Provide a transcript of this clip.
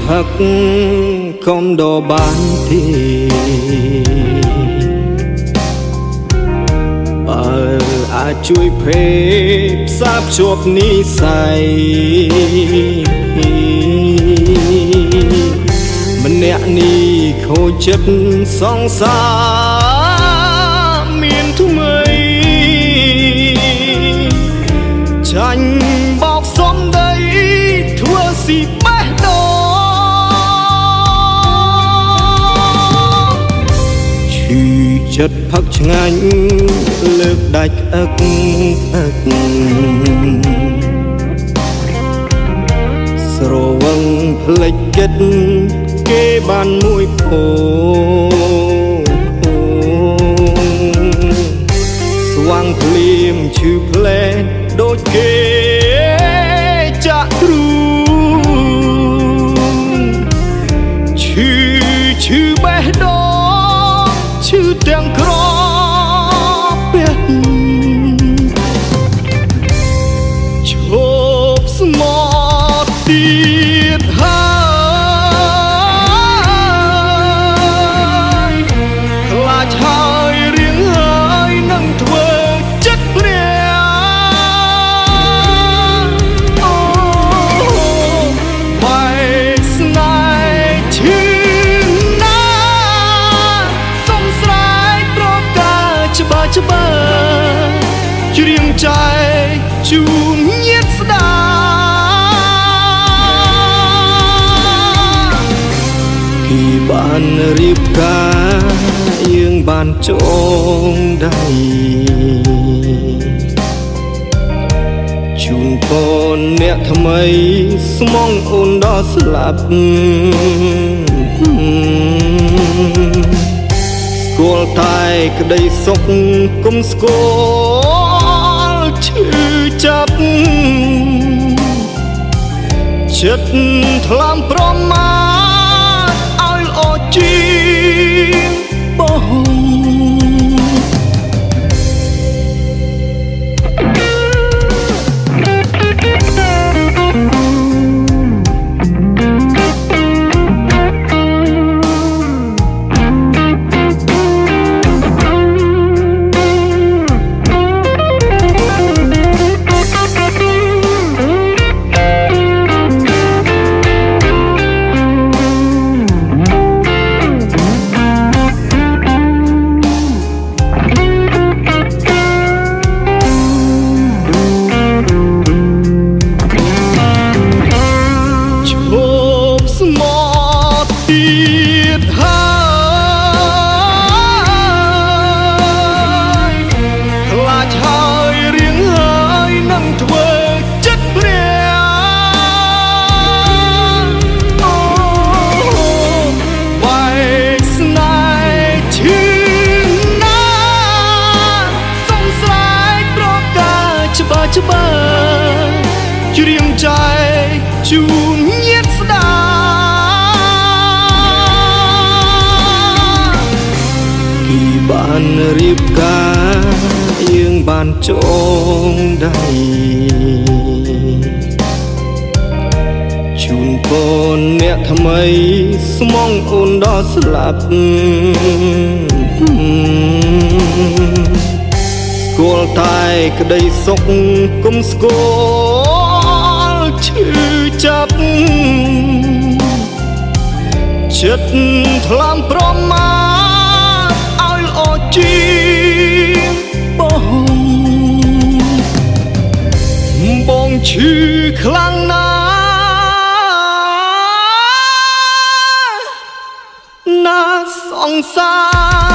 ផឹកកុំដបានទេបើអាចជួយភេទផ្សារភ្ជាប់និស្ស័យម្នាក់នេះខូចចិត្តសង្សារមានថ្មីចាញ់បោកសំដីធ្វើស៊ីបេះដូងឈឺចិត្តផឹកឆ្ងាញ់លើកដាច់អឹកស្រវឹងភ្លេចគិតគេបានមួយភោស្វាងភ្លៀមឈឺផ្លែដូចគេចាក់គ្រូឈឺបេះដូងឈឺទាំងក្រពេះឈប់ស្មោះទៀតហើយខ្លាចហើយរៀងហើយនឹងធ្វើចិត្តព្រះអូបែកស្នេហ៍ឈឺណាស់សុំស្រែកប្រកាច្បាស់ច្រៀងចែកជូនញាតិស្ដាពីបានរៀបការយើងបានចងដៃជូនពរអ្នកថ្មីស្មងអូនដល់ស្លាប់ស្គាល់តែក្តីសុខគុំស្គាល់ឈឺចាប់ចិត្តថ្លាមប្រមាទឲ្យល្អជាងបងទៀតហើយខ្លាចហើយរៀងហើយនឹងធ្វើចិត្តព្រះអូបែកស្នេហ៍ឈឺណាស់សុំស្រែកប្រកាច្បាស់ច្រៀងចែកជូនញាតិស្ដាបានរៀបការយើងបានចងដៃជូនពរអ្នកថ្មីស្មងអូនដល់ស្លាប់ស្គាល់តែក្តីសុខគុំស្គាល់ឈឺចាប់ចិត្តថ្លាមប្រមាជាងបងឈឺខ្លាំងណាស់ណាសង្សារ